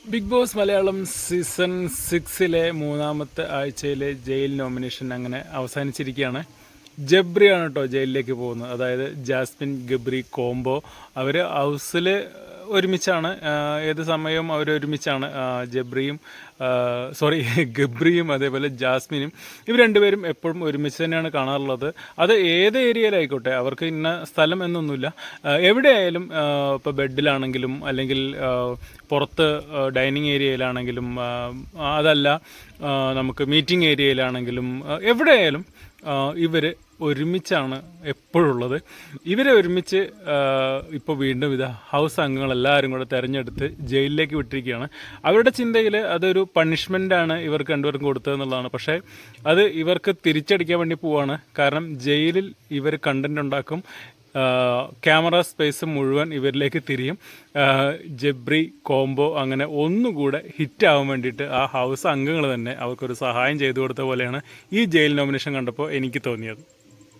Big boss Malayalam season 6-ലെ മൂന്നാമത്തെ ആഴ്ചയിലെ jail nomination അങ്ങനെ അവസാനിച്ചിരിക്കുകയാണ്. ജബ്രിയാണ് കേട്ടോ ജയിലിലേക്ക് പോകുന്നത്. അതായത് ജാസ്മിൻ ഗബ്രി കോംബോ. അവർ ഹൗസിൽ ഒരുമിച്ചാണ്, ഏത് സമയവും അവരൊരുമിച്ചാണ്. ഗബ്രിയും അതേപോലെ ജാസ്മിനും, ഇവർ രണ്ടുപേരും എപ്പോഴും ഒരുമിച്ച് തന്നെയാണ് കാണാറുള്ളത്. അത് ഏത് ഏരിയയിലായിക്കോട്ടെ, അവർക്ക് ഇന്ന സ്ഥലം എന്നൊന്നുമില്ല. എവിടെയായാലും, ഇപ്പോൾ ബെഡിലാണെങ്കിലും അല്ലെങ്കിൽ പുറത്ത് ഡൈനിങ് ഏരിയയിലാണെങ്കിലും, അതല്ല നമുക്ക് മീറ്റിംഗ് ഏരിയയിലാണെങ്കിലും, എവിടെയായാലും ഇവർ ഒരുമിച്ചാണ് എപ്പോഴുള്ളത്. ഇവരെ ഒരുമിച്ച് ഇപ്പോൾ വീണ്ടും ഹൗസ് അംഗങ്ങളെല്ലാവരും കൂടെ തിരഞ്ഞെടുത്ത് ജയിലിലേക്ക് വിട്ടിരിക്കുകയാണ്. അവരുടെ ചിന്തയിൽ അതൊരു പണിഷ്മെൻ്റാണ് ഇവർക്ക് രണ്ടുപേർക്കും കൊടുത്തതെന്നുള്ളതാണ്. പക്ഷേ അത് ഇവർക്ക് തിരിച്ചടിക്കാൻ വേണ്ടി പോവാണ്. കാരണം ജയിലിൽ ഇവർ കണ്ടൻറ് ഉണ്ടാക്കും, ക്യാമറ സ്പേസ് മുഴുവൻ ഇവരിലേക്ക് തിരിയും. ജബ്രി കോംബോ അങ്ങനെ ഒന്നുകൂടെ ഹിറ്റാവാൻ വേണ്ടിയിട്ട് ആ ഹൗസ് അംഗങ്ങൾ തന്നെ അവർക്കൊരു സഹായം ചെയ്തു കൊടുത്ത പോലെയാണ് ഈ ജയിൽ നോമിനേഷൻ കണ്ടപ്പോൾ എനിക്ക് തോന്നിയത്.